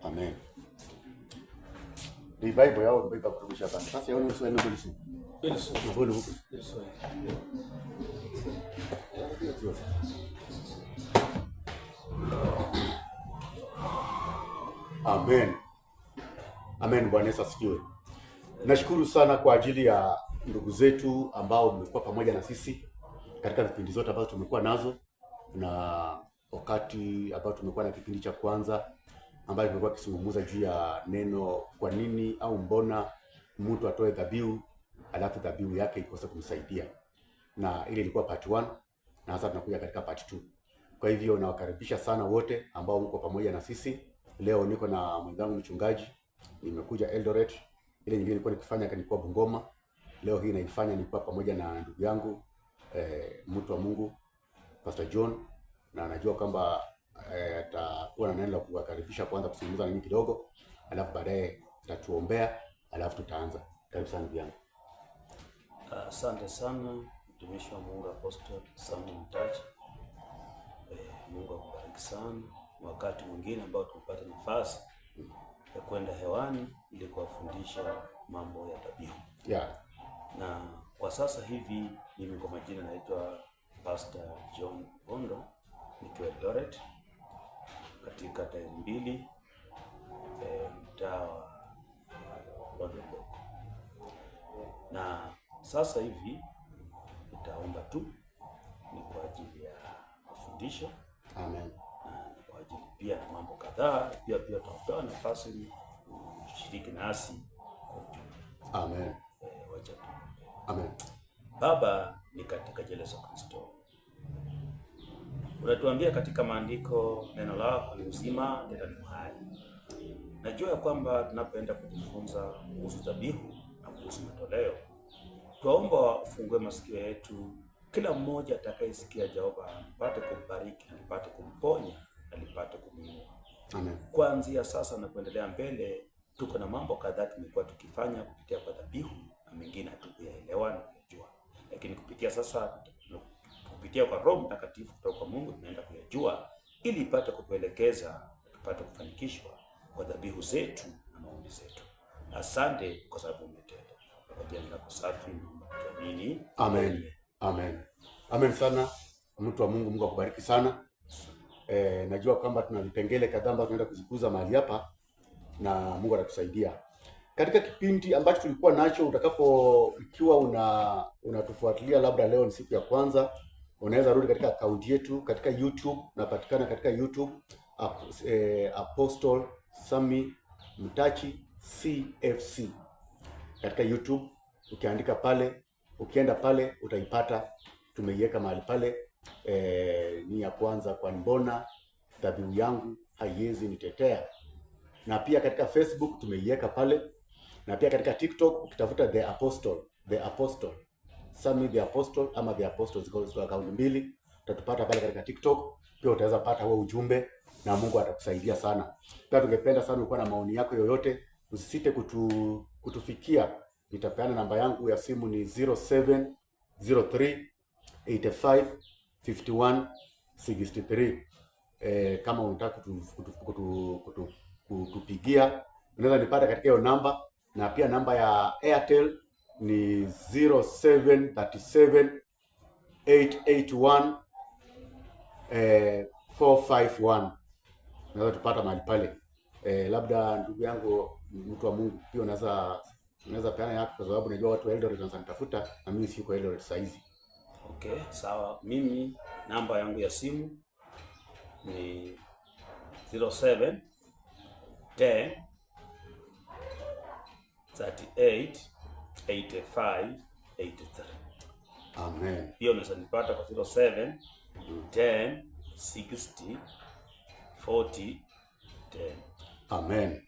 Amen. The Bible yao Bible kurudisha bana. Sasa yao ni swali ngoli si. Amen. Amen, Bwana Yesu asifiwe. Nashukuru sana kwa ajili ya ndugu zetu ambao mmekuwa pamoja na sisi katika vipindi zote ambazo tumekuwa nazo, na wakati ambao tumekuwa na kipindi cha kwanza ambayo tumekuwa kisungumuza juu ya neno kwa nini au mbona mtu atoe dhabihu alafu dhabihu yake ikose kumsaidia, na ile ilikuwa part 1 na sasa tunakuja katika part 2. Kwa hivyo nawakaribisha sana wote ambao mko pamoja na sisi. Leo niko na mwenzangu mchungaji, nimekuja Eldoret. Ile nyingine nilikuwa nikifanya kanikuwa Bungoma. Leo hii naifanya nilikuwa pamoja na ndugu yangu mtu wa Mungu Pastor John, na najua kwamba atakuwa na neno la kuwakaribisha kwanza kuzungumza na nyinyi kidogo, alafu baadaye tutatuombea, alafu tutaanza. Karibu sana ndugu yangu. Asante sana mtumishi wa Mungu Apostle Samuel Mtachi. Mungu akubariki sana. Wakati mwingine ambao tupata nafasi ya kwenda hewani ili kuwafundisha mambo ya dhabihu. Na kwa sasa hivi mimi kwa majina naitwa Pastor John Bondo, nikiwa Eldoret katika tairi mbili mtaa wa Lodwar. Na sasa hivi nitaomba tu ni kwa ajili ya mafundisho. Amen. Na kwa ajili pia na mambo kadhaa pia tutapewa nafasi kushiriki nasi. Amen. Wacha tu. Amen. Baba, ni katika jina la Kristo, unatuambia katika maandiko neno lako ni uzima tena ni uhai. Najua ya kwamba tunapoenda kujifunza kuhusu dhabihu na kuhusu matoleo, tuomba ufungue masikio yetu, kila mmoja atakayesikia Jehova apate kumbariki, apate kumponya, apate kumuinua. Amen. Kuanzia sasa na kuendelea mbele, tuko na mambo kadhaa tumekuwa tukifanya kupitia kwa dhabihu na mengine hatukuyaelewa na kujua, lakini kupitia kwa Roho Mtakatifu kutoka kwa Mungu tunaenda kuyajua, ili ipate kutuelekeza, tupate kufanikishwa kwa dhabihu zetu na maombi zetu. Asante kwa sababu umetenda. Kwa jina lako safi tunaamini. Amen. Amen. Amen sana mtu wa Mungu. Mungu akubariki sana. Najua kwamba tuna vipengele kadhaa ambavyo tunaenda kuzikuza mahali hapa, na Mungu atatusaidia katika kipindi ambacho tulikuwa nacho. Ikiwa unatufuatilia labda leo ni siku ya kwanza, unaweza rudi katika akaunti yetu katika YouTube. Napatikana katika YouTube Apostle Sami Mtachi CFC katika YouTube. Ukiandika pale, ukienda pale utaipata, tumeiweka mahali pale. Ni ya kwanza, kwa mbona dhabihu yangu haiwezi nitetea. Na pia katika Facebook tumeiweka pale, na pia katika TikTok ukitafuta The Apostle Sami The Apostle ama The Apostle, ziko akaunti mbili, utatupata pale katika TikTok. Pia utaweza pata huo ujumbe na Mungu atakusaidia sana. Pia tungependa sana ukiwa na maoni yako yoyote, usisite kutufikia. Nitapeana namba yangu ya simu ni 0703 85 51 63. Kama unataka kutupigia unaweza nipata katika hiyo namba, na pia namba ya Airtel ni 0737 881 451. Unaweza tupata mahali pale. Labda ndugu yangu mtu wa Mungu pia unaweza peana yako, kwa sababu najua watu wa Eldoret wananitafuta na mimi siko Eldoret saa hizi. Okay, sawa. Mimi namba yangu ya simu ni 07 10 38 85 83. Amen. Pia unaweza nipata kwa 07 10 60 40 10. Amen.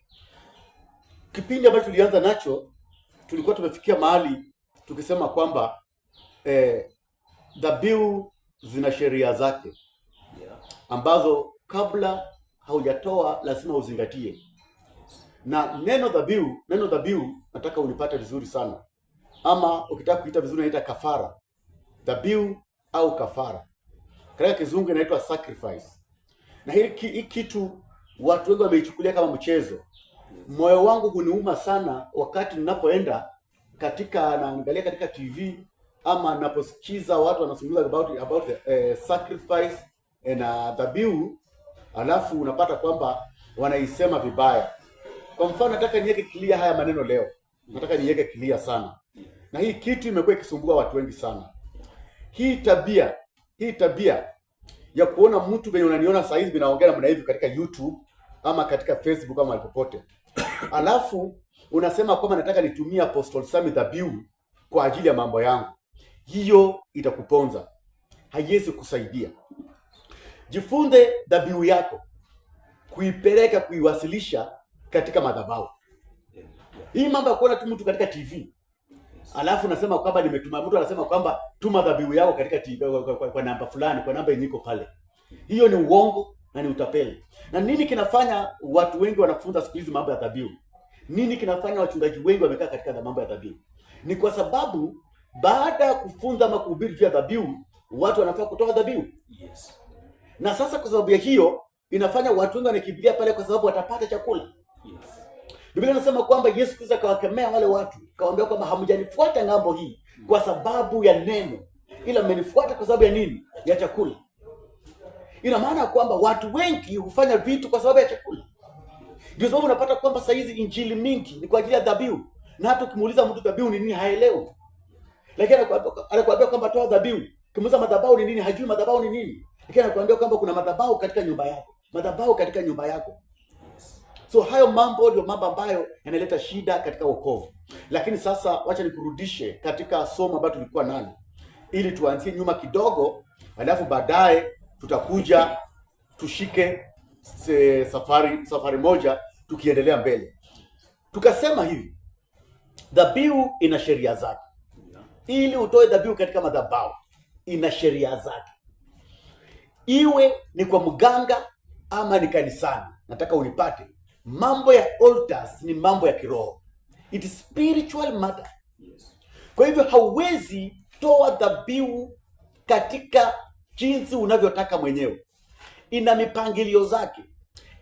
Kipindi ambacho tulianza nacho, tulikuwa tumefikia mahali tukisema kwamba dhabihu zina sheria zake ambazo kabla haujatoa lazima uzingatie. Na neno dhabihu nataka unipate vizuri sana, ama ukitaka kuita vizuri naita kafara. Dhabihu au kafara katika kizungu inaitwa sacrifice. Na hii kitu watu wengi wameichukulia kama mchezo. Moyo wangu huniuma sana wakati ninapoenda naangalia katika TV ama naposikiza watu wanazungumza about sacrifice na dhabihu, alafu unapata kwamba wanaisema vibaya. Kwa mfano, nataka niweke clear haya maneno leo. Nataka niweke clear sana. Na hii kitu imekuwa ikisumbua watu wengi sana. Hii tabia ya kuona mtu venye unaniona saa hizi vinaongea namna hivi katika YouTube ama katika Facebook ama popote. Alafu unasema kwamba nataka nitumie Apostle Sami dhabihu kwa ajili ya mambo yangu. Hiyo itakuponza. Haiwezi kusaidia. Jifunze dhabihu yako kuipeleka, kuiwasilisha katika madhabahu. Hii mambo ya kuona tu mtu katika TV alafu nasema kwamba nimetuma, mtu anasema kwamba tuma dhabihu yako katika TV, kwa namba fulani, kwa namba yenye iko pale. Hiyo ni uongo na ni utapeli. Na nini kinafanya watu wengi wanafunza siku hizi mambo ya dhabihu? Nini kinafanya wachungaji wengi wamekaa katika mambo ya dhabihu? Ni kwa sababu baada ya kufunza ama kuhubiri juu ya dhabihu, watu wanafaa kutoa dhabihu. Yes. Na sasa kwa sababu ya hiyo inafanya watu wengi wanakimbilia pale kwa sababu watapata chakula. Yes. Biblia inasema kwamba Yesu Kristo akawakemea wale watu, akawaambia kwamba hamjanifuata ng'ambo hii kwa sababu ya neno, ila mmenifuata kwa sababu ya nini? Ya chakula. Ina maana kwamba watu wengi hufanya vitu kwa sababu ya chakula. Ndio sababu unapata kwamba saa hizi injili mingi ni kwa ajili ya dhabihu. Na hata ukimuuliza mtu dhabihu ni nini haelewi. Lakini anakuambia kwamba toa dhabihu. Ukimuuliza madhabahu ni nini, hajui madhabahu ni nini. Lakini anakuambia kwamba kuna madhabahu katika nyumba yako. Madhabahu katika nyumba yako. So hayo mambo ndio mambo ambayo yanaleta shida katika wokovu. Lakini sasa wacha nikurudishe katika somo ambalo tulikuwa nalo, ili tuanzie nyuma kidogo, alafu baadaye tutakuja tushike safari moja tukiendelea mbele. Tukasema hivi, dhabihu ina sheria zake. Ili utoe dhabihu katika madhabahu ina sheria zake. Iwe ni kwa mganga ama ni kanisani. Nataka unipate. Mambo ya altars ni mambo ya kiroho. It is spiritual matter. Yes. Kwa hivyo hauwezi toa dhabihu katika jinsi unavyotaka mwenyewe. Ina mipangilio zake.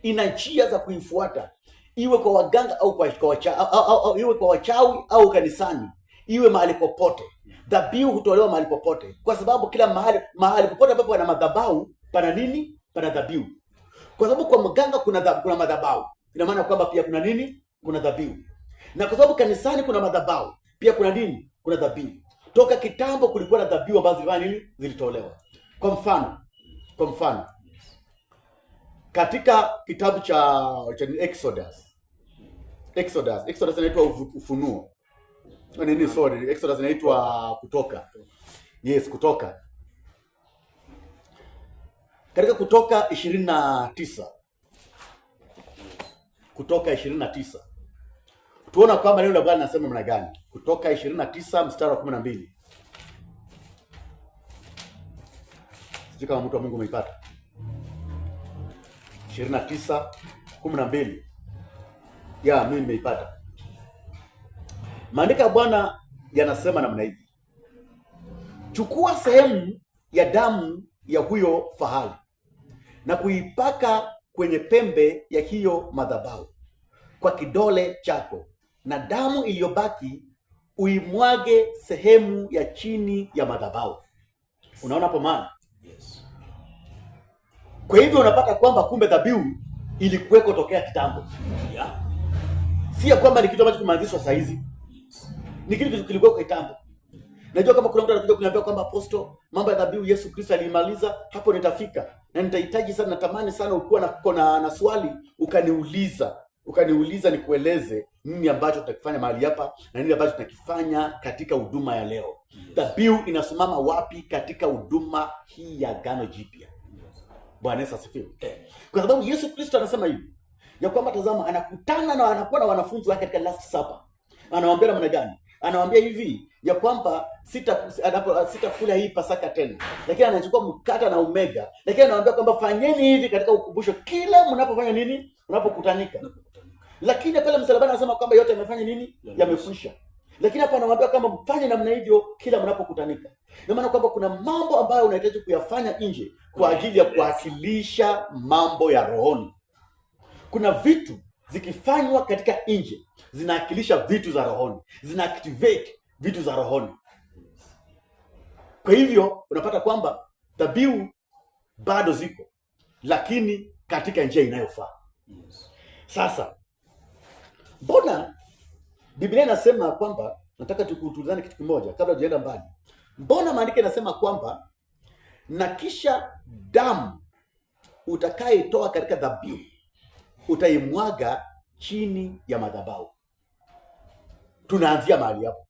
Ina njia za kuifuata. Iwe kwa waganga au iwe kwa wachawi au kanisani. Iwe mahali popote. Dhabihu hutolewa mahali popote. Kwa sababu kila mahali popote ambapo pana madhabahu, pana nini? Pana dhabihu. Kwa sababu kwa mganga kuna madhabahu. Ina maana kwamba pia kuna nini? Kuna dhabihu. Na kwa sababu kanisani kuna madhabahu, pia kuna nini? Kuna dhabihu. Toka kitambo kulikuwa na dhabihu ambazo zilifanya nini? Zilitolewa. Kwa mfano katika kitabu cha Exodus inaitwa Ufunuo. Exodus inaitwa Kutoka. Yes, Kutoka. Katika Kutoka 29. Kutoka 29. Tuona kwamba neno la Bwana linasema namna gani. Kutoka 29 mstari wa 12. Sijui kama mtu wa Mungu umeipata. 29:12. Ya, mimi nimeipata. Maandiko ya Bwana yanasema namna hivi. Chukua sehemu ya damu ya huyo fahali na kuipaka kwenye pembe ya hiyo madhabahu kwa kidole chako, na damu iliyobaki uimwage sehemu ya chini ya madhabahu. Unaona hapo maana? Yes. Kwa hivyo unapata kwamba kumbe dhabihu ilikuweko tokea kitambo. Yeah. Si ya kwamba ni kitu ambacho kimeanzishwa saa hizi. Yes. Ni kitu kilikuweko kitambo. Najua kama kuna mtu anakuja kuniambia kwamba Apostle, mambo ya dhabihu Yesu Kristo alimaliza, hapo nitafika. Na nitahitaji sana, natamani sana ukiwa na swali ukaniuliza nikueleze nini ambacho tutakifanya mahali hapa na nini ambacho tunakifanya katika huduma ya leo. Dhabihu inasimama wapi katika huduma hii ya Agano Jipya? Bwana Yesu asifiwe. Kwa sababu Yesu Kristo anasema hivi, ya kwamba tazama, anakutana na anakuwa na wanafunzi wake katika last supper. Anawaambia namna gani? Anawaambia hivi ya kwamba sitakula hii Pasaka tena. Lakini anachukua mkate na umega. Lakini anawaambia kwamba fanyeni hivi katika ukumbusho kila mnapofanya nini? Mnapokutanika. Lakini pale msalabani anasema kwamba yote yamefanya nini? Yamekwisha. Lakini hapa anawaambia kwamba mfanye namna hivyo kila mnapokutanika. Kwa maana kwamba kuna mambo ambayo unahitaji kuyafanya nje kwa ajili ya kuwakilisha mambo ya rohoni. kuna vitu zikifanywa katika nje zinaakilisha vitu za rohoni, zina activate vitu za rohoni. Kwa hivyo unapata kwamba dhabihu bado ziko, lakini katika njia inayofaa. Sasa mbona Biblia inasema kwamba, nataka tukutulizane kitu kimoja kabla tujaenda mbali. Mbona maandiko inasema kwamba na kisha damu utakayoitoa katika dhabihu utaimwaga chini ya madhabahu? Tunaanzia mahali hapo.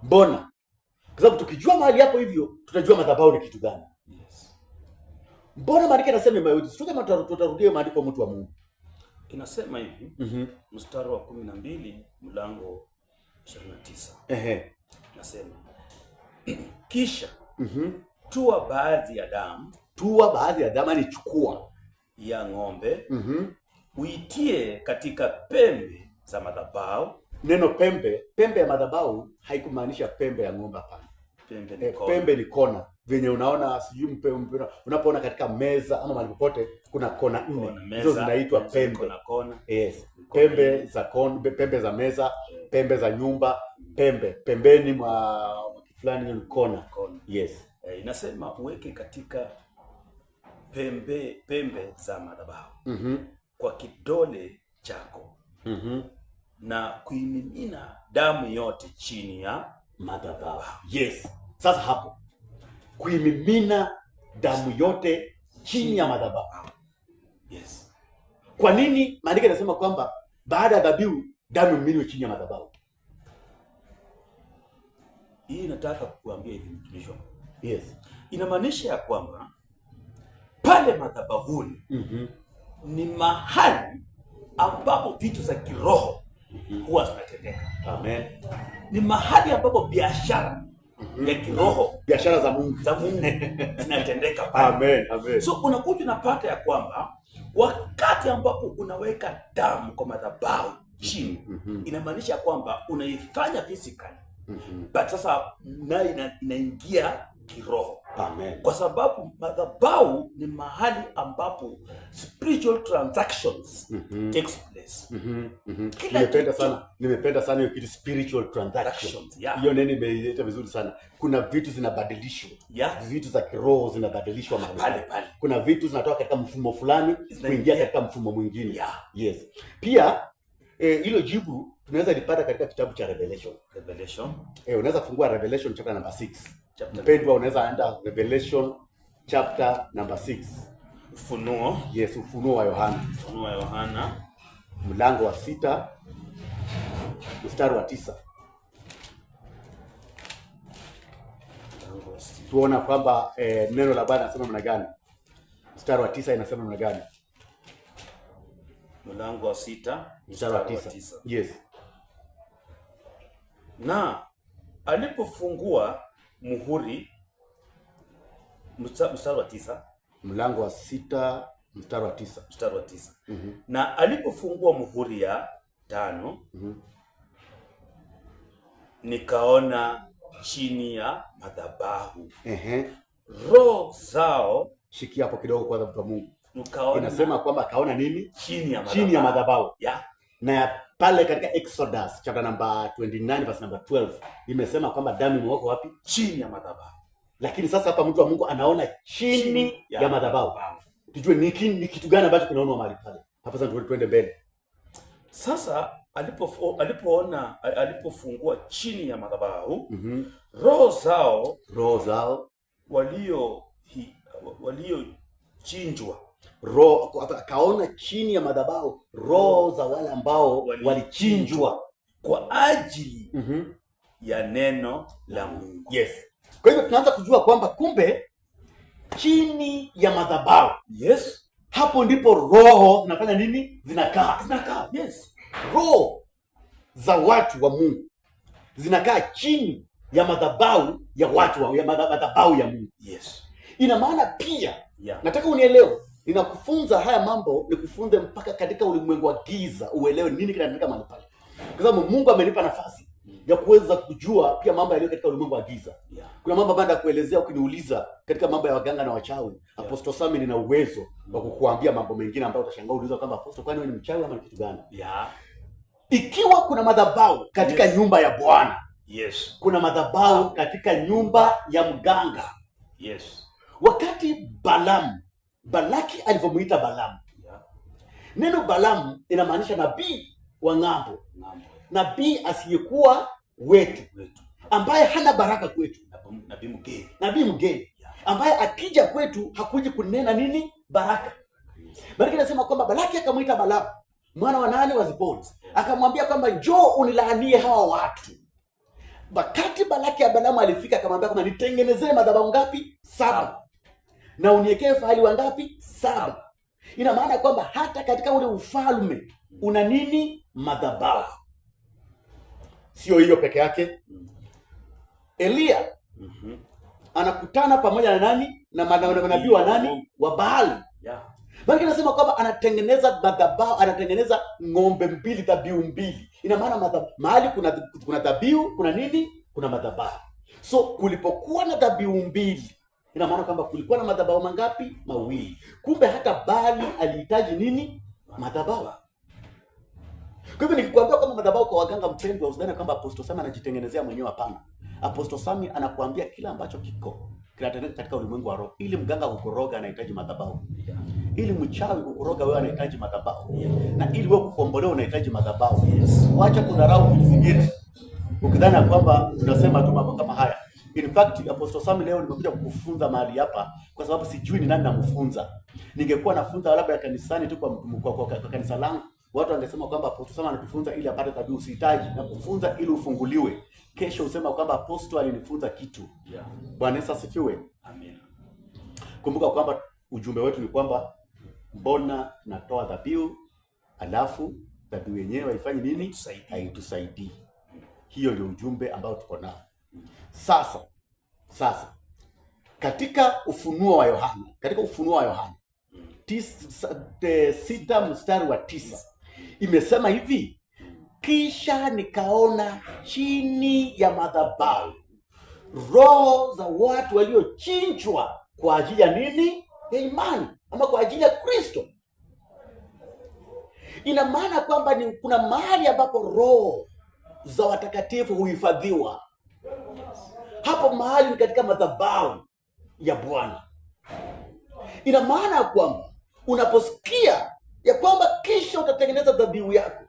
Mbona? Kwa sababu tukijua mahali hapo hivyo tutajua madhabahu ni kitu gani. Mbona maandiko inasema hivyo? Tutarudia maandiko mtu wa Mungu. Inasema hivi, mstari wa 12 mlango 29. Nasema kisha tua baadhi ya damu, ni chukua ya ng'ombe, uitie katika pembe za madhabahu. Neno pembe ya madhabahu haikumaanisha pembe ya ng'ombe, hapana. Pembe ni kona. Venye unaona sijui unapoona katika meza ama mahali popote kuna kona 4, hizo zinaitwa pembe. Yes. Pembe za meza, pembe za nyumba, pembeni mwa fulani ni kona. Yes. Inasema uweke katika pembe za madhabahu kwa kidole chako na kuimimina damu yote chini ya madhabahu. Yes. Sasa hapo kuimimina damu yote chini ya madhabahu. Yes. Kwa nini maandiko yanasema kwamba baada ya dhabihu damu imiminwe chini ya madhabahu? Hii nataka kukuambia hivi mtumishi wangu. Yes. Inamaanisha ya kwamba pale madhabahuni ni mahali ambapo vitu za kiroho huwa zinatendeka. Amen. Ni mahali ambapo biashara ya kiroho, biashara za Mungu zinatendeka pale. Amen. So unakuja unapata ya kwamba wakati ambapo unaweka damu kwa madhabahu chini, inamaanisha kwamba unaifanya physically, but sasa nayo inaingia kiroho. Amen. Kwa sababu madhabahu ni mahali ambapo spiritual transactions takes place. Nimependa sana hiyo kitu, spiritual transactions. Hiyo neno imeeleza vizuri sana. Kuna vitu zinabadilishwa. Vitu za kiroho zinabadilishwa mahali pale. Kuna vitu zinatoka katika mfumo fulani kuingia katika mfumo mwingine. Yes. Pia hilo jibu tunaweza lipata katika kitabu cha Revelation. Unaweza kufungua Revelation chapter number 6. Mpendwa, unaweza enda Revelation chapter number 6. Ufunuo. Yes, Ufunuo wa Yohana. Mlango wa 6 mstari wa 9. Tuona kwamba neno la Bwana linasema namna gani. Mstari wa 9 inasema namna gani? Mlango wa 6 mstari wa 9. Yes. Na alipofungua muhuri, mstari wa 9. Mlango wa 6 mstari wa 9. Na alipofungua muhuri ya 5, nikaona chini ya madhabahu roho zao. Shikia hapo kidogo kwanza, mtu wa Mungu. Inasema kwamba kaona nini? Chini ya madhabahu. Na pale katika Exodus chapter number 29 verse number 12 imesema kwamba damu imewekwa wapi? Chini ya madhabahu. Lakini sasa hapa mtu wa Mungu anaona chini ya madhabahu. Tujue ni kitu gani ambacho kinaonwa mahali pale. Hapa sasa tuende mbele. Sasa alipofungua chini ya madhabahu, roho zao waliochinjwa. Akaona chini ya madhabahu roho za wale ambao walichinjwa kwa ajili ya neno la Mungu. Yes. Kwa hivyo tunaanza kujua kwamba kumbe chini ya madhabahu, yes, hapo ndipo roho zinafanya nini? Zinakaa. Yes. Roho za watu wa Mungu zinakaa chini ya madhabahu ya watu ya madhabahu ya Mungu. Yes. Ina maana pia nataka unielewe, ninakufunza haya mambo nikufunze mpaka katika ulimwengu wa giza uelewe nini kinatendeka mahali pale. Kwa sababu Mungu amenipa nafasi ya kuweza kujua pia mambo yaliyo katika ulimwengu wa giza. Yeah. Kuna mambo ambayo nakuelezea ukiniuliza katika mambo ya waganga na wachawi. Yeah. Apostle Sami nina uwezo wa kukuambia mambo mengine ambayo utashangaa uliza kwamba Apostle, kwani wewe ni mchawi ama ni kitu gani? Yeah. Ikiwa kuna madhabahu katika nyumba ya Bwana. Yes. Kuna madhabahu katika nyumba ya mganga. Yes. Wakati Balaki alivyomuita Balamu. Yeah. Neno Balamu inamaanisha nabii wa ng'ambo. Nabii asiyekuwa wetu, ambaye hana baraka kwetu, nabii mgeni, ambaye akija kwetu hakuji kunena nini? Baraka. Baraka inasema kwamba Balaki akamwita Balamu mwana wa nani? Wa Zipori, akamwambia kwamba njoo unilaanie hawa watu. Wakati Balaki ya Balamu alifika, akamwambia kwamba nitengenezee madhabahu ngapi? 7. Na uniwekee fahali wangapi? 7. Ina maana kwamba hata katika ule ufalme una nini? Madhabahu. Sio hiyo peke yake. Elia anakutana pamoja na nani? Na manabii wa nani? Wa Baali. Yeah. Bali nasema kwamba anatengeneza madhabahu, anatengeneza ng'ombe mbili, dhabihu mbili. Ina maana mahali kuna dhabihu, kuna nini? Kuna madhabahu. So kulipokuwa na dhabihu mbili, ina maana kwamba kulikuwa na madhabahu mangapi? Mawili. Kumbe hata Baali alihitaji nini? Madhabahu. Kwa hivyo nikikwambia kwamba madhabahu kwa waganga, mpendwa, usidhani kwamba Apostle Sami anajitengenezea mwenyewe. Hapana. Apostle Sami anakuambia kila ambacho kinatendeka katika ulimwengu wa roho. Ili mganga kukoroga anahitaji madhabahu. Ili mchawi kukoroga wewe anahitaji madhabahu. Na ili wewe kukombolewa unahitaji madhabahu. Wacha kudharau vitu vingine ukidhani kwamba tunasema tu mambo kama haya. In fact, Apostle Sami leo nimekuja kukufunza mahali hapa kwa sababu sijui ni nani namfunza. Ningekuwa nafunza labda ya kanisani tu kwa kanisa langu, watu wangesema kwamba Apostle Sami anatufunza ili apate dhabihu. Usihitaji, na kufunza ili ufunguliwe. Kesho usema kwamba Apostle alinifunza kitu. Yeah. Bwana Yesu asifiwe. Amen. Kumbuka kwamba ujumbe wetu ni kwamba mbona natoa dhabihu alafu dhabihu yenyewe haifanyi nini? Haitusaidii. Hiyo ndio ujumbe ambao tuko nao. Sasa katika Ufunuo wa Yohana, 6:9 imesema hivi: kisha nikaona chini ya madhabahu roho za watu waliochinjwa kwa ajili ya nini? Ya imani, ama kwa ajili ya Kristo. Ina maana kwamba kuna mahali ambapo roho za watakatifu huhifadhiwa. Hapo mahali ni katika madhabahu ya Bwana. Ina maana kwamba unaposikia ya kwamba kisha utatengeneza dhabihu yako,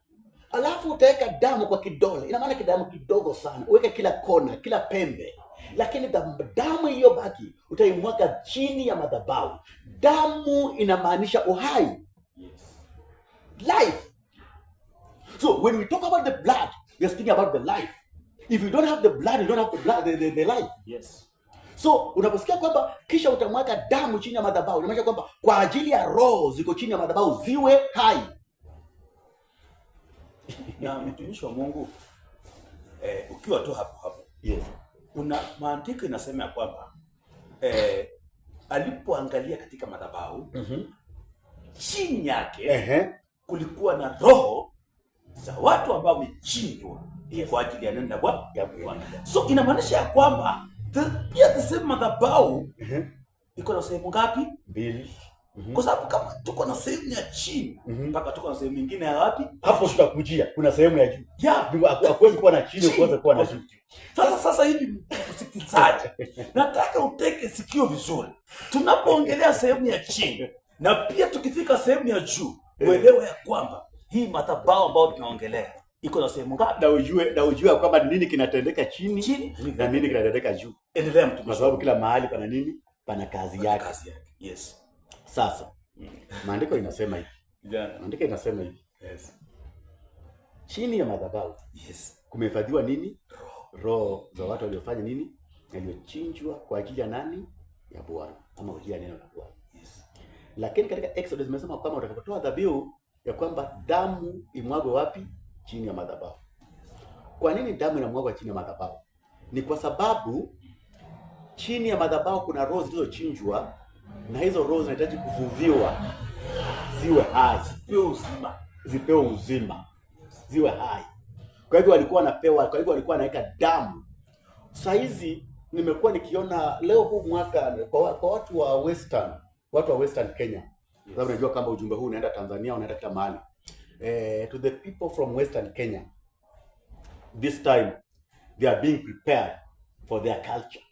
alafu utaweka damu kwa kidole, ina maana kidamu kidogo sana, uweke kila kona, kila pembe, lakini damu hiyo baki utaimwaga chini ya madhabahu. Damu inamaanisha uhai. Life. So when we talk about the blood, we are speaking about the life. If you don't have the blood, you don't have the blood, the life. Yes. So unaposikia kwamba kisha utamwaga damu chini ya madhabahu, inamaanisha kwamba kwa ajili ya roho ziko chini ya madhabahu ziwe hai. Na mtumishi wa Mungu, ukiwa tu hapo. Yes. Una maandiko inasema ya kwamba alipoangalia katika madhabahu, chini yake kulikuwa na roho za watu ambao wamechinjwa kwa ajili ya neno la Bwana. So inamaanisha ya kwamba pia tuseme madhabahu iko na sehemu ngapi? 2. Kwa sababu kama tuko na sehemu ya chini mpaka tuko na sehemu nyingine ya wapi? Hapo tutakujia. Kuna sehemu ya juu. Yeah, hakuwezi kuwa na chini, kuweza kuwa na juu. Sasa hivi msikilizaji, nataka uteke sikio vizuri. Tunapoongelea sehemu ya chini na pia tukifika sehemu ya juu, uelewe ya kwamba hii madhabahu ambayo tunaongelea iko na sehemu ngapi? Na ujue kwamba nini kinatendeka chini na nini kinatendeka juu. Endelea mtu, kwa sababu kila mahali pana nini? Pana kazi yake. Yes. Sasa maandiko inasema hivi. Maandiko inasema hivi. Yes. Chini ya madhabahu, yes, kumehifadhiwa nini? Roho za watu waliofanya nini? Waliochinjwa kwa ajili ya nani? Ya Bwana, ama kwa ajili ya neno la Bwana. Yes. Lakini katika Exodus imesema kwamba utakapotoa dhabihu ya kwamba damu imwagwe wapi? Chini ya madhabahu. Kwa nini damu inamwagwa chini ya madhabahu? Ni kwa sababu chini ya madhabahu kuna roho zilizochinjwa, na hizo roho zinahitaji kuvuviwa ziwe hai, zipewe uzima, ziwe hai. Kwa Kwa hivyo walikuwa wanapewa, kwa hivyo walikuwa wanaweka damu. Saa hizi nimekuwa nikiona leo huu mwaka kwa watu wa Western Kenya. Sababu najua kama ujumbe huu unaenda Tanzania, unaenda kila mahali. To the people from Western Kenya, this time they are being prepared for their culture.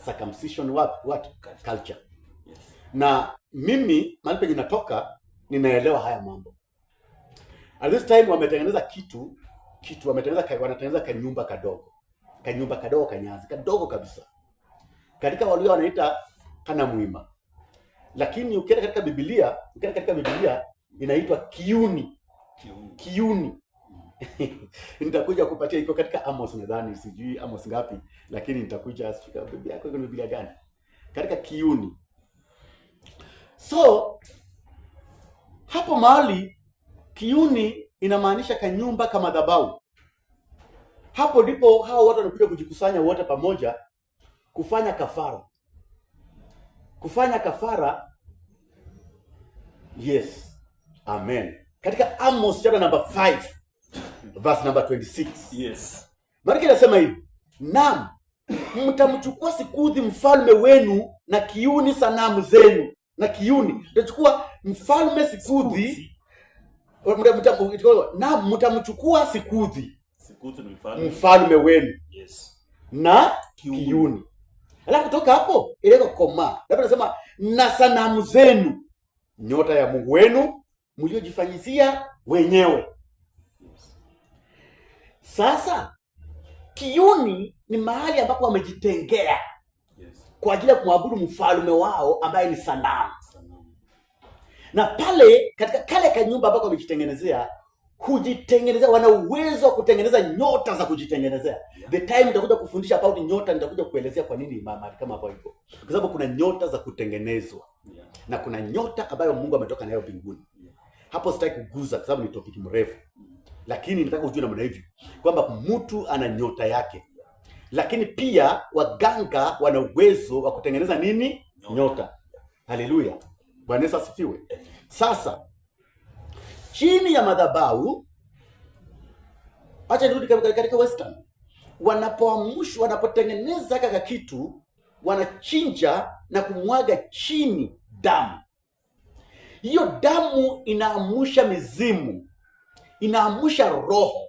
Circumcision what? Culture. Yes. Na mimi mahali penye natoka ninaelewa haya mambo. At this time wametengeneza kitu wanatengeneza kanyumba kadogo. Kanyumba kadogo kanyazi, kadogo kabisa. Katika walio wanaita kana muima. Lakini ukienda katika Biblia inaitwa kiuni. Nitakuja kupatia iko katika Amos, nadhani sijui Amos ngapi, lakini nitakuja sifika Biblia yako iko Biblia gani? Katika kiuni. So hapo mahali kiuni inamaanisha kanyumba kama madhabahu. Hapo ndipo hao watu wanakuja kujikusanya wote pamoja kufanya kafara. Yes. Amen. Katika Amos chapter number 5 verse number 26. Yes. Maana inasema hivi, naam, mtamchukua Sikuthi mfalme wenu na kiuni sanamu zenu. Na kiuni mtachukua mfalme Sikuthi, naam, mtamchukua Sikuthi ni mfalme wenu. Yes. Na kiuni. Alafu kutoka hapo ileko koma. Labda nasema na sanamu zenu, nyota ya Mungu wenu mliojifanyizia wenyewe. Sasa kiuni ni mahali ambapo wamejitengea, yes, kwa ajili ya kumwabudu mfalme wao ambaye ni sanamu. Na pale katika kale kanyumba ambako wamejitengenezea, wana uwezo wa kutengeneza nyota za kujitengenezea. Yeah. The time nitakuja kufundisha about nyota, nitakuja kuelezea kwa nini mahali kama hapo hivyo. Kwa sababu kuna nyota za kutengenezwa. Yeah. Na kuna nyota ambayo Mungu ametoka nayo mbinguni. Yeah. Hapo sitaki kuguza kwa sababu ni topic mrefu. Lakini nataka ujue namna hivi kwamba mtu ana nyota yake. Lakini pia waganga wana uwezo wa kutengeneza nini? Nyota. Haleluya. Bwana Yesu asifiwe. Sasa chini ya madhabahu, acha nirudi katika Western. Wanapotengeneza kaka kitu, wanachinja na kumwaga chini damu. Hiyo damu inaamusha mizimu, inaamusha roho.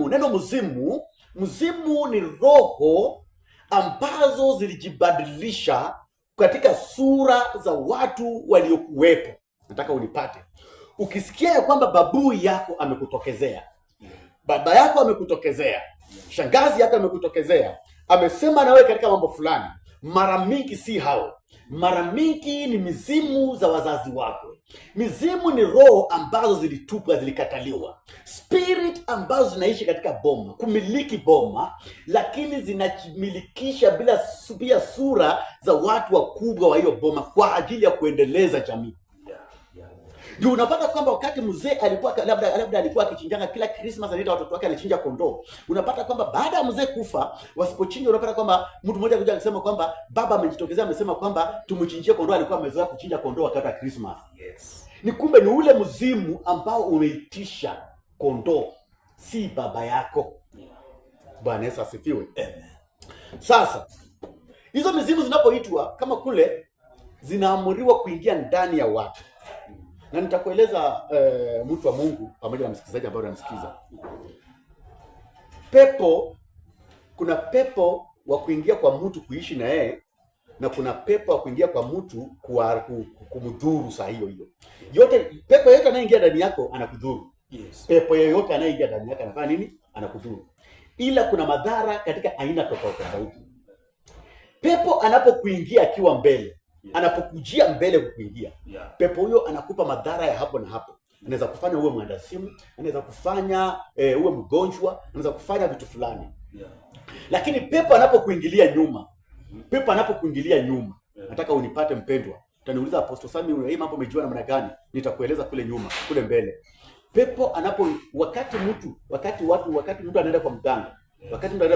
Neno mzimu ni roho ambazo zilijibadilisha katika sura za watu waliokuwepo. Nataka unipate. Ukisikia ya kwamba babu yako amekutokezea, baba yako amekutokezea, shangazi yako amekutokezea, amesema na wewe katika mambo fulani, mara mingi si hao. Mara mingi ni mizimu za wazazi wako. Mizimu ni roho ambazo zilitupwa, zilikataliwa. Spirit ambazo zinaishi katika boma, kumiliki boma, lakini zinamilikisha bila sura za watu wakubwa wa hiyo boma kwa ajili ya kuendeleza jamii. Ndio unapata kwamba wakati mzee alikuwa labda alikuwa akichinjanga kila Christmas, anaita watoto wake anachinja kondoo. Unapata kwamba baada ya mzee kufa, wasipochinja, unapata kwamba mtu mmoja kuja akisema kwamba baba amejitokezea, amesema kwamba tumchinjie kondoo, alikuwa amezoea kuchinja kondoo wakati wa Christmas. Yes. Ni kumbe ni ule mzimu ambao umeitisha kondoo, si baba yako. Bwana Yesu asifiwe. Amen. Sasa hizo mizimu zinapoitwa kama kule, zinaamuriwa kuingia ndani ya watu. Na nitakueleza mtu wa Mungu pamoja na msikilizaji ambaye anamsikiza. Kuna pepo wa kuingia kwa mtu kuishi na yeye, na kuna pepo wa kuingia kwa mtu kumdhuru saa hiyo. Pepo yote anayeingia ndani yako anakudhuru. Yes. Pepo yoyote anayeingia ndani yako anafanya nini? Anakudhuru. Ila kuna madhara katika aina tofauti. Pepo anapokuingia akiwa mbele, anapokujia mbele kukuingia, pepo huyo anakupa madhara ya hapo na hapo. Anaweza kufanya uwe mwandasimu, anaweza kufanya uwe mgonjwa, anaweza kufanya vitu fulani. Lakini pepo anapokuingilia nyuma, nataka unipate mpendwa. Utaniuliza Apostle Sami, hii mambo umejua namna gani? Nitakueleza kule nyuma, kule mbele. Pepo wakati mtu anaenda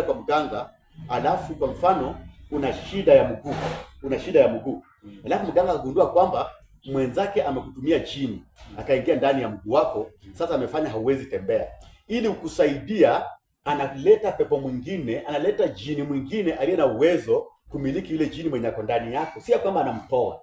kwa mganga, alafu kwa mfano una shida ya mguu. Alafu mganga akagundua kwamba mwenzake amekutumia chini, akaingia ndani ya mguu wako, sasa amefanya hauwezi tembea. ili ukusaidia, analeta pepo mwingine, analeta jini mwingine aliye na uwezo kumiliki ile jini mwenye ako ndani yako. Si ya kwamba anamtoa,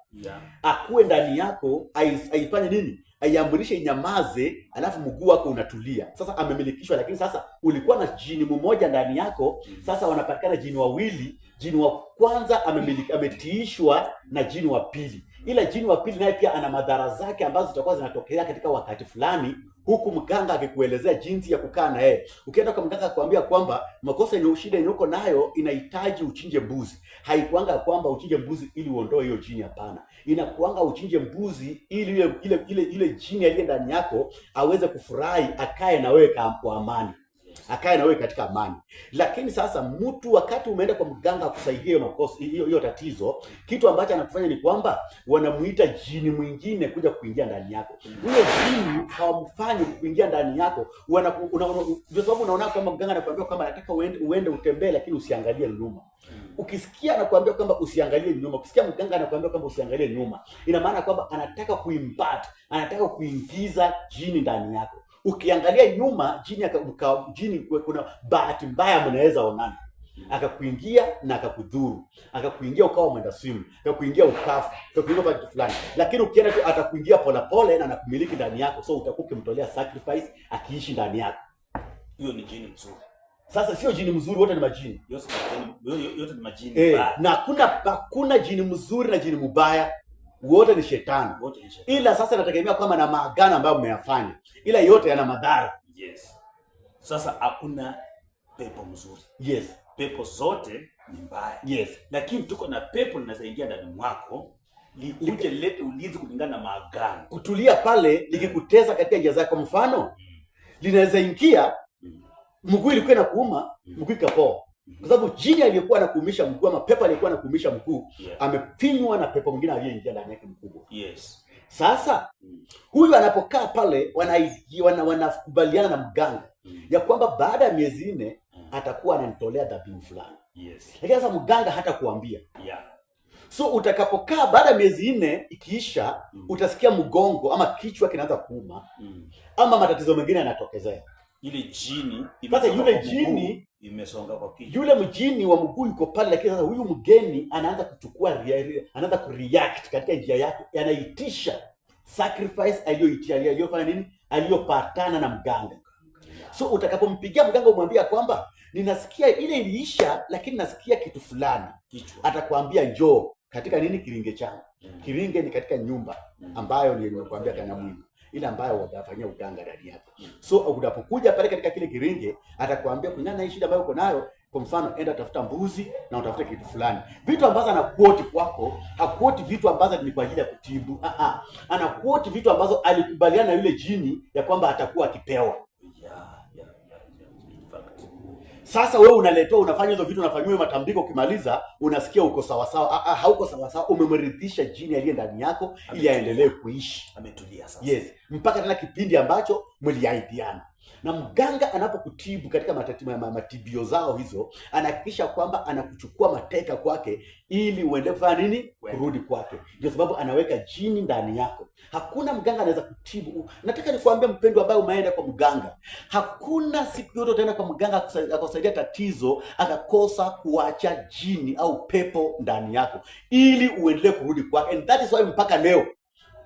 akuwe ndani yako, aifanye nini, aiamrishe inyamaze, alafu mguu wako unatulia. Sasa amemilikishwa, lakini sasa ulikuwa na jini mmoja ndani yako, sasa wanapatikana jini wawili. Jini wa kwanza ametiishwa na jini wa pili, ila jini wa pili naye pia ana madhara zake ambazo zitakuwa zinatokea katika wakati fulani, huku mganga akikuelezea jinsi ya kukaa na yeye. Ukienda kwa mganga akwambia kwamba makosa yenye shida yenye uko nayo inahitaji uchinje mbuzi, haikuanga kwamba uchinje mbuzi ili uondoe hiyo jini. Hapana, inakuanga uchinje mbuzi ili ile jini aliye ndani yako aweze kufurahi, akae na wewe kwa amani, akae na wewe katika amani. Lakini sasa mtu wakati umeenda kwa mganga akusaidia hiyo makosa, hiyo tatizo, kitu ambacho anakufanya ni kwamba wanamuita jini mwingine kuja kuingia ndani yako. Huyo jini hawamfanyi kuingia ndani yako, kwa sababu unaona kwamba mganga anakuambia kwamba nataka uende utembee, lakini usiangalie nyuma. Ukisikia anakuambia kwamba usiangalie nyuma, ukisikia mganga anakuambia kwamba usiangalie nyuma, ina maana kwamba anataka anataka kuingiza jini ndani yako. Ukiangalia nyuma, jini kuna bahati mbaya mnaweza onana, akakuingia na akakudhuru, akakuingia ukawa mwenda simu, akakuingia ukafa, akakuingia kwa kitu fulani. Lakini ukienda tu atakuingia pole na anakumiliki ndani yako, so utakuwa ukimtolea sacrifice akiishi ndani yako. Hiyo ni jini mzuri. Sasa sio jini mzuri, wote ni majini. Yote ni majini. Na hakuna jini mzuri na jini mbaya, wote ni shetani. Ila sasa inategemea kwamba na maagano ambayo mmeyafanya, ila yote yana madhara. Yes. Sasa hakuna pepo mzuri. Yes. Pepo zote ni mbaya. Yes. Lakini tuko na pepo linasaidia ndani mwako, likuje lete ulinzi kulingana na maagano. Kutulia pale likikuteza katika njia zako. Mfano, linaweza ingia mguu ilikuwa inakuuma, mguu ikapoa. Kwa sababu jini aliyekuwa anakuumisha mguu ama pepo aliyekuwa anakuumisha mguu, amefinywa na pepo mwingine aliyeingia ndani yake mkubwa. Yes. Sasa huyu anapokaa pale wanakubaliana na mganga ya kwamba baada ya miezi 4 atakuwa ananitolea dhabihu fulani. Yes. Lakini sasa mganga hata kuambia. Yeah. So utakapokaa baada ya miezi 4 ikiisha, utasikia mgongo ama kichwa kinaanza kuuma, ama matatizo mengine yanatokezea. Ile jini sasa yule jini imesonga kwa kichwa. Yule mjini wa mguu yuko pale, lakini sasa huyu mgeni anaanza kuchukua, anaanza kureact katika njia yake, anaitisha sacrifice aliyofanya nini, aliyopatana na mganga. So utakapompigia mganga umwambia kwamba ninasikia ile iliisha, lakini nasikia kitu fulani, atakwambia njoo katika nini, kiringe changu. Kiringe ni katika nyumba ambayo nimekuambia kana mwini, ile ambayo watafanyia uganga ndani yako. So unapokuja pale katika kile kiringe, atakwambia kulingana na hii shida ambayo uko nayo, kwa mfano enda tafuta mbuzi na utafute kitu fulani. Vitu ambazo anakuoti kwako, hakuoti vitu ambazo ni kwa ajili ya kutibu. Anakuoti vitu ambazo alikubaliana na yule jini ya kwamba atakuwa akipewa. Sasa wewe unaletewa, unafanya hizo vitu, unafanywa matambiko, ukimaliza unasikia uko sawa sawa. Hauko sawa sawa, umemridhisha jini aliye ndani yako ili aendelee kuishi. Ametulia sasa. Yes, mpaka tena kipindi ambacho mliahidiana. Na mganga anapokutibu katika matibio zao hizo, anahakikisha kwamba anakuchukua mateka kwake ili uende kufanya nini, kurudi kwake. Ndio sababu anaweka jini ndani yako. Hakuna mganga anaweza kutibu. Nataka nikwambie mpendwa ambaye umeenda kwa mganga, hakuna siku yote utaenda kwa mganga akusaidia tatizo akakosa kuacha jini au pepo ndani yako ili uendelee kurudi kwake. And that is why mpaka leo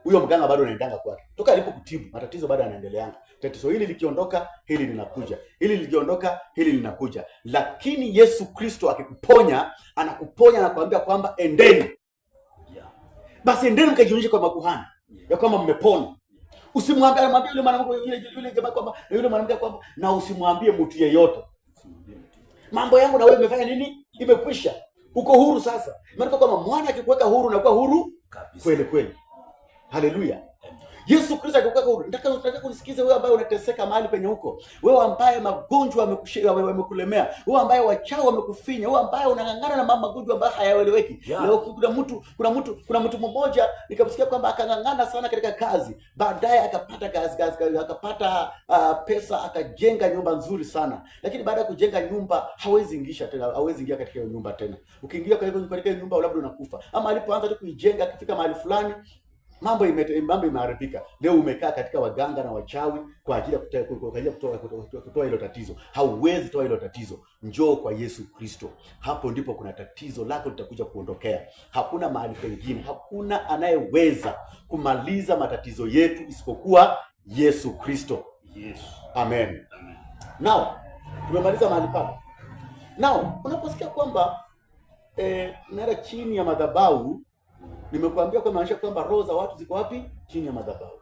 huyo mganga bado anaendanga kwake. Toka alipokutibu, matatizo bado yanaendeleanga. Tatizo hili likiondoka, hili linakuja. Hili likiondoka, hili linakuja. Lakini Yesu Kristo akikuponya, anakuponya na kuambia kwamba endeni. Basi endeni mkajionyeshe kwa makuhani ya kwamba mmepona. Usimwambie, anamwambia yule mwanamke, yule jamaa kwamba, yule mwanamke kwamba, na usimwambie mtu yeyote. Mambo yangu na wewe imefanya nini? Imekwisha. Uko huru sasa. Maana kwamba mwana akikuweka huru na kuwa huru kweli kweli. Haleluya. Yesu Kristo akikuweka huru. Nataka kunisikize wewe ambaye unateseka mahali penye huko. Wewe ambaye magonjwa yamekulemea. Wewe ambaye wachawi wamekufinya. Wewe ambaye unang'ang'ana na magonjwa ambayo hayaeleweki. Leo kuna mtu mmoja nikamsikia kwamba akang'ang'ana sana katika kazi. Baadaye akapata kazi, akapata pesa, akajenga nyumba nzuri sana. Lakini baada ya kujenga nyumba hawezi ingia katika hiyo nyumba tena. Ukiingia katika nyumba labda unakufa. Ama alipoanza tu kuijenga akifika mahali fulani mambo imeharibika. Leo umekaa katika waganga na wachawi kwa ajili ya kutoa hilo tatizo. Hauwezi toa hilo tatizo. Njoo kwa Yesu Kristo, hapo ndipo kuna tatizo lako litakuja kuondokea. Hakuna mahali pengine, hakuna anayeweza kumaliza matatizo yetu isipokuwa Yesu Kristo. Yes. Amen. Now tumemaliza mahali pale. Now unaposikia kwamba naenda chini ya madhabahu, nimekuambia kwa maanisha kwamba roho za watu ziko wapi? Chini ya madhabahu.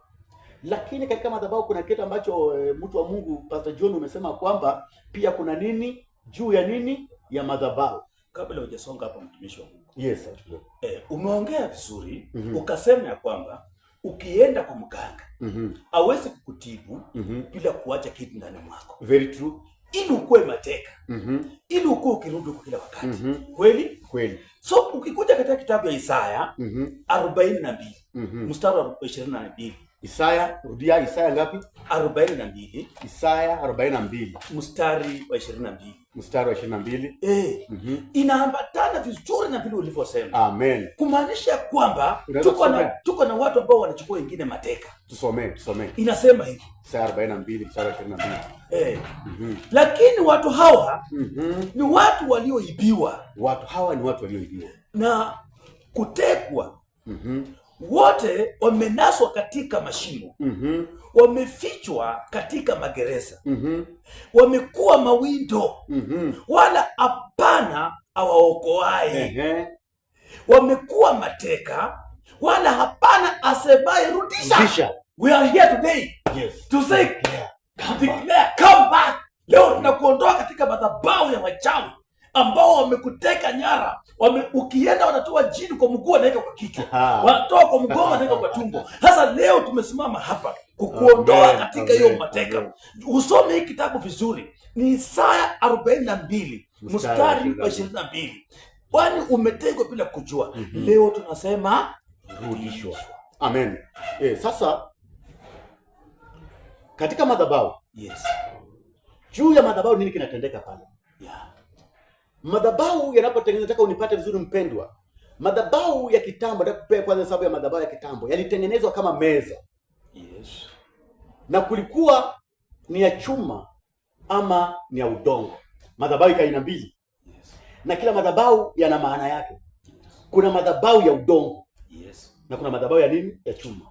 Lakini katika madhabahu kuna kitu ambacho mtu wa Mungu Pastor John umesema kwamba pia kuna nini juu ya nini ya madhabahu. Kabla hujasonga hapa, mtumishi wa Mungu. Yes. Umeongea vizuri. Ukasema ya kwamba ukienda kwa mganga hawezi kukutibu bila kuacha kitu ndani mwako. Very true. Ili ukue mateka. Ili ukue ukirudi kwa kila wakati. Kweli? Kweli. So ukikuja katika kitabu ya Isaya 42 mstari wa 22. Isaya, rudia Isaya ngapi? 42. Isaya 42 mstari wa 22. Mstari wa 22. Inaambatana vizuri na vile ulivyosema. Amen. Kumaanisha kwamba tuko na watu ambao wanachukua wengine mateka. Tusomee. Inasema hivi. Isaya 42 mstari wa 22. Lakini watu hawa ni watu walioibiwa. Watu hawa ni watu walioibiwa na kutekwa. Wote wamenaswa katika mashimo. Wamefichwa katika magereza. Wamekuwa mawindo. Wala hapana awaokoaye. Wamekuwa mateka, wala hapana asemaye rudisha. We are here today, yes, to say, declare, come back. Leo tunakuondoa katika madhabahu ya wachawi ambao wamekuteka nyara. Ukienda wanatoa jini kwa mguu wanaweka kwa kichwa, wanatoa kwa mgongo wanaweka kwa tumbo. Sasa leo tumesimama hapa kukuondoa katika hiyo mateka. Usome hii kitabu vizuri, ni Isaya 42 mstari wa 22. Kwani umetegwa bila kujua. Leo tunasema rudishwa. Amen. Sasa katika madhabahu, yes, juu ya madhabahu nini kinatendeka pale? Madhabahu yanapotengenezwa, nataka unipate vizuri mpendwa. Madhabahu ya kitambo, nataka kupea kwanza sababu ya madhabahu ya kitambo. Yalitengenezwa kama meza. Yes. Na kulikuwa ni ya chuma ama ni ya udongo. Madhabahu ika aina mbili. Yes. Na kila madhabahu yana maana yake. Yes. Kuna madhabahu ya udongo. Yes. Na kuna madhabahu ya nini? Ya chuma.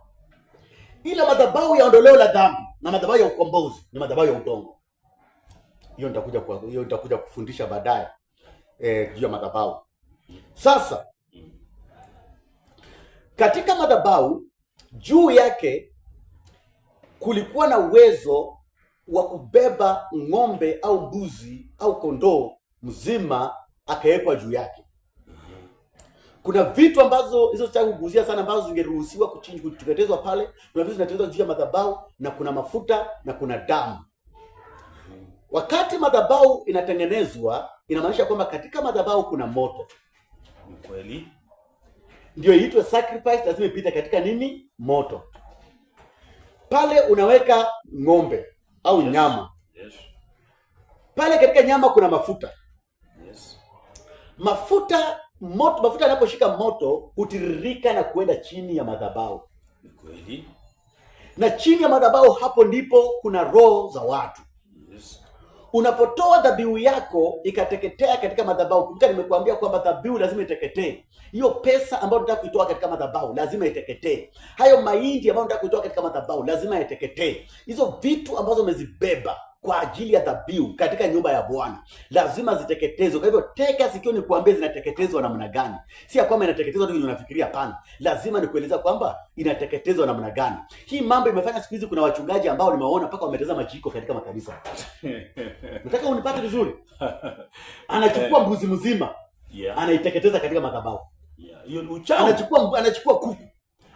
Ila madhabahu ya ondoleo la dhambi na madhabahu ya ukombozi ni madhabahu ya udongo. Hiyo nitakuja kufundisha baadaye juu ya madhabahu. Sasa katika madhabahu juu yake kulikuwa na uwezo wa kubeba ng'ombe au mbuzi au kondoo mzima akawekwa juu yake. Kuna vitu ambazo hizo sitaki kuguzia sana ambazo zingeruhusiwa kuteketezwa pale. Kuna vitu zinateketezwa juu ya madhabahu, na kuna mafuta na kuna damu. Wakati madhabahu inatengenezwa, inamaanisha kwamba katika madhabahu kuna moto. Ni kweli. Ndio iitwe sacrifice, lazima ipite katika nini? Moto. Pale unaweka ng'ombe au nyama. Yes. Pale katika nyama kuna mafuta. Yes. Mafuta yanaposhika moto hutiririka na kuenda chini ya madhabahu. Ni kweli. Na chini ya madhabahu hapo ndipo kuna roho za watu. Yes. Unapotoa dhabihu yako ikateketea katika madhabahu, kumbuka nimekuambia kwamba dhabihu lazima iteketee. Hiyo pesa ambayo unataka kuitoa katika madhabahu lazima iteketee. Hayo mahindi ambayo unataka kuitoa katika madhabahu lazima iteketee. Hizo vitu ambazo umezibeba kwa ajili ya dhabihu katika nyumba ya Bwana lazima ziteketezwe. Kwa hivyo teka sikio nikuambie zinateketezwa namna gani. Si ya kwamba inateketezwa tu unafikiria, hapana. Lazima nikueleza kwamba inateketezwa namna gani. Hii mambo imefanya siku hizi kuna wachungaji ambao nimewaona mpaka wametazama majiko katika makanisa. Nataka unipate vizuri. Anachukua mbuzi mzima, anaiteketeza katika madhabahu. Hiyo ni uchawi. Anachukua kuku,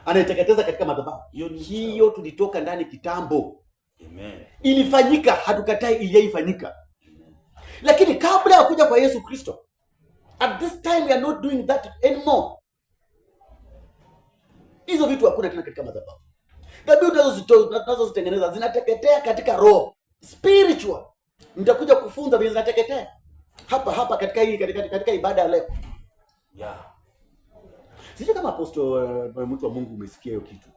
anaiteketeza katika madhabahu. Hiyo tulitoka ndani kitambo. Amen. Ilifanyika, hatukatai, iliifanyika. Lakini kabla ya kuja kwa Yesu Kristo, at this time we are not doing that anymore. Hizo vitu hakuna tena katika madhabahu. Dhabihu tunazozitengeneza zinateketea katika roho, spiritual. Nitakuja kufunza vile zinateketea hapa katika ibada ya leo. Sijui kama mtu wa Mungu umesikia hiyo kitu.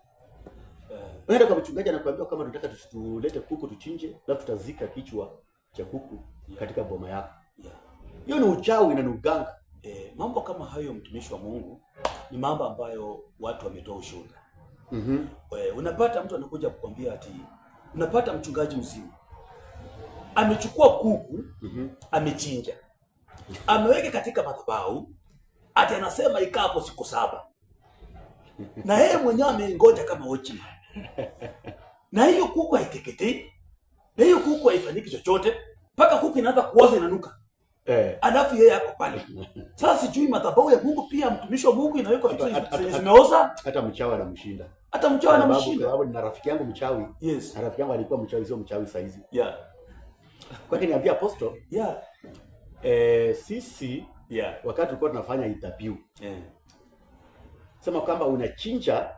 Unaenda kwa mchungaji anakuambia kama tunataka tulete kuku tuchinje, alafu tutazika kichwa cha kuku katika boma yako. Hiyo ni uchawi na ni uganga. Mambo kama hayo, mtumishi wa Mungu, ni mambo ambayo watu wametoa ushuhuda. Unapata mtu anakuja kukwambia ati unapata mchungaji mzima amechukua kuku, amechinja, ameweka katika madhabahu, ati anasema ikaa hapo siku 7. Na yeye mwenyewe amengoja kama watchman. Na hiyo kuku haiteketei, na hiyo kuku haifanyiki chochote, mpaka kuku inaanza kuoza, inanuka. Alafu yeye yako pale. Sasa sijui madhabahu ya Mungu pia, mtumishi wa Mungu, inaweka vitu zimeoza. Hata mchawi anamshinda. Hata mchawi anamshinda. Sababu nina rafiki yangu mchawi. Yes. Na rafiki yangu alikuwa mchawi, sio mchawi saizi. Kwa hiyo niambia Apostle. Sisi wakati tulikuwa tunafanya interview. Sema kwamba unachinja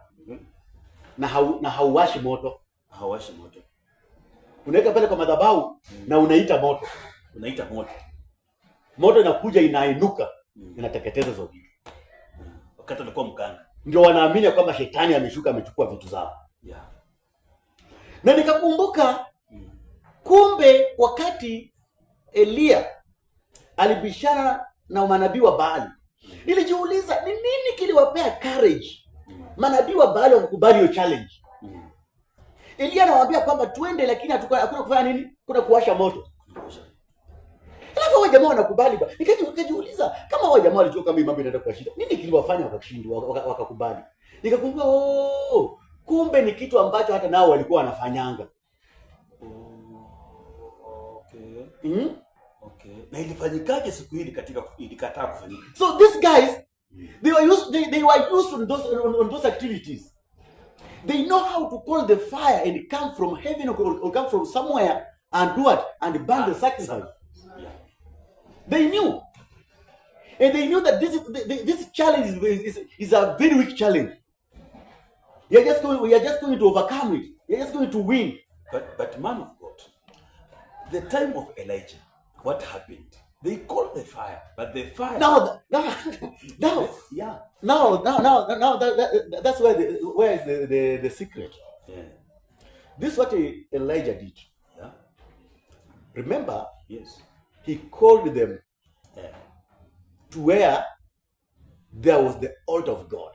na hauwashi moto. Hauwashi moto. Unaweka pale kwa madhabahu na unaita moto. Unaita moto. Moto inakuja, inainuka, inateketeza hizo vitu. Wakati alikuwa mganga. Ndio wanaamini kwamba shetani ameshuka, amechukua vitu zao. Na nikakumbuka kumbe wakati Elia alibishana na manabii wa Baali, nilijiuliza ni nini kiliwapea courage manabii wa Baali wakukubali hiyo challenge. Elia anawaambia kwamba twende, lakini hakuna kufanya nini? Kuna kuwasha moto. Alafu wao jamaa wanakubali. Nikajiuliza kama wao jamaa walijua kama mambo inaenda kwa shida, nini kiliwafanya wakashindwa wakakubali? Nikakumbuka kumbe ni kitu ambacho hata nao walikuwa wanafanyanga. Na ilifanyikaje siku hili katika ilikataa kufanyika? So these guys, they were used on those activities. They know how to call the fire and it come from heaven or come from somewhere and do it and burn the sacrifice. They knew. And they knew that this challenge is a very weak challenge. We are just going to overcome it. We are just going to win. But man of God, the time of Elijah, what happened? They called the fire, but the fire. Now, that's where is the secret. This is what Elijah did. Remember? Yes. He called them to where there was the altar of God.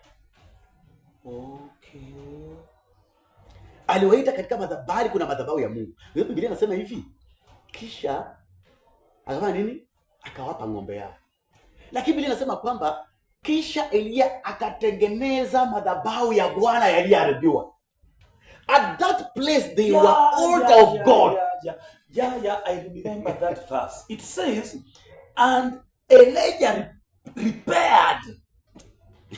Aliwaita katika madhabahu, kuna madhabahu ya Mungu. Biblia inasema hivi, kisha akafanya nini? Akawapa ng'ombe yao. Lakini Biblia inasema kwamba kisha Elia akatengeneza madhabahu ya Bwana yaliyoharibiwa. At that place they were altar of God. I remember that verse. It says, and Elijah repaired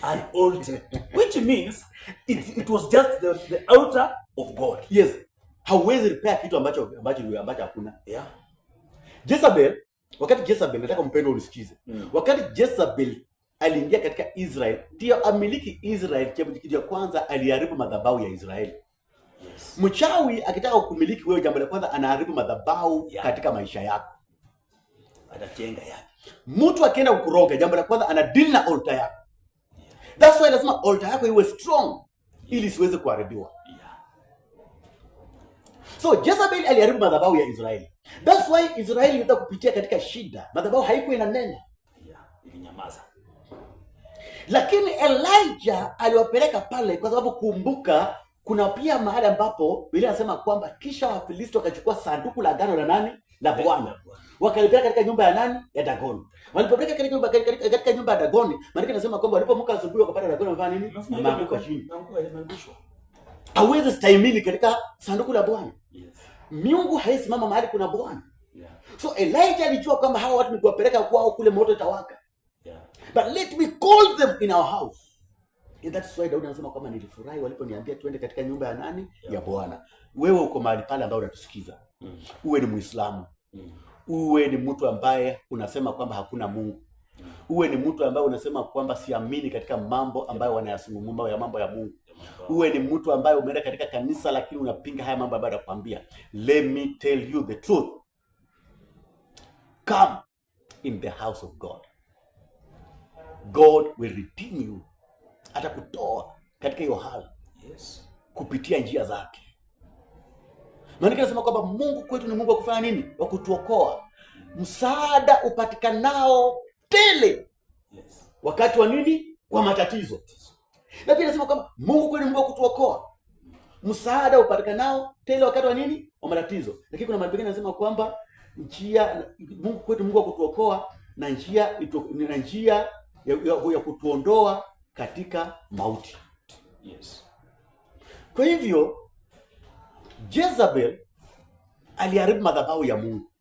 an altar, which means it was just the altar of God. Yes. Hauwezi repair kitu ambacho hakuna. Jezebel, wakati Jezebel, nataka mpendo unisikize. Wakati Jezebel aliingia katika Israel, ndio amiliki Israel, kitu cha kwanza aliharibu madhabahu ya Israeli. Mchawi akitaka kumiliki wewe, jambo la kwanza anaharibu madhabahu katika maisha yako. Anajenga yake. Mtu akienda kukuroga, jambo la kwanza anadeal na altar yako. That's why lazima altar yako iwe strong ili siweze kuharibiwa. So Jezebel aliharibu madhabahu ya Israeli. That's why Israeli ilitaka kupitia katika shida. Madhabahu haikuwa inanena. Ilinyamaza. Lakini Elijah aliwapeleka pale kwa sababu kumbuka kuna pia mahali ambapo Biblia inasema kwamba kisha Wafilisti wakachukua sanduku la agano la nani? La Bwana. Wakalipeleka katika nyumba ya nani? Ya Dagoni. Walipeleka katika nyumba ya Dagoni, maana inasema kwamba walipomuka asubuhi wakapata Dagoni wamefanya nini? Wameanguka chini. Hawezi stahimili katika sanduku la Bwana. Miungu haisimama mahali kuna Bwana. So Elijah alijua kwamba hawa watu ni kuwapeleka kwao kule moto itawaka. But let me call them in our house. And that's why Daudi anasema kwamba nilifurahi waliponiambia tuende katika nyumba ya nani? Ya Bwana. Wewe uko mahali pale ambao unatusikiza. Uwe ni Muislamu. Uwe ni mtu ambaye unasema kwamba hakuna Mungu. Uwe ni mtu ambaye unasema kwamba siamini katika mambo ambayo wanayazungumza ya mambo ya Mungu. Uwe ni mtu ambaye umeenda katika kanisa lakini unapinga haya mambo ambayo nakwambia. Let me tell you the truth. Come in the house of God. God will redeem you atakutoa katika hiyo hali Yes. kupitia njia zake. Maana anasema kwamba Mungu kwetu ni Mungu wa kufanya nini? Wa kutuokoa. Msaada upatikanao tele. Yes. Wakati wa nini? Wa matatizo. Na pia anasema kwamba Mungu kwetu ni Mungu wa kutuokoa. Msaada upatikanao tele wakati wa nini? Wa matatizo. Lakini kuna mahali pengine anasema kwamba Mungu kwetu Mungu wa kutuokoa na njia ya kutuondoa katika mauti. Yes. Kwa hivyo Jezebel aliharibu madhabahu ya Mungu.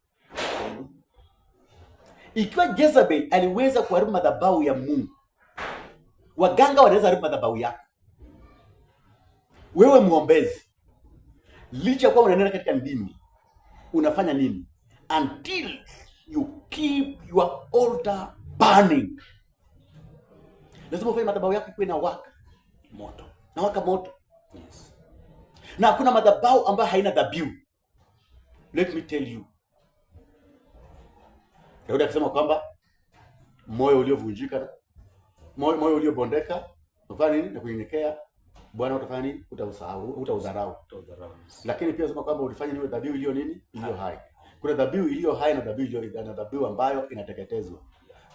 Ikiwa Jezebel aliweza kuharibu madhabahu ya Mungu, waganga wanaweza haribu madhabahu yako. Wewe muombezi, licha kwa unanena katika ndimi, unafanya nini? Until you keep your altar burning. Lazima ufanye madhabahu yako ikuwe na waka moto. Yes. Na hakuna madhabahu ambayo haina dhabihu. Let me tell you. Daudi akasema kwamba moyo uliovunjika, moyo uliobondeka, ufanye nini? Na kunyenyekea, Bwana utafanya nini? Utaudharau. Lakini pia anasema kwamba ulifanya niwe dhabihu iliyo nini? Iliyo hai. Kuna dhabihu iliyo hai na dhabihu ambayo inateketezwa.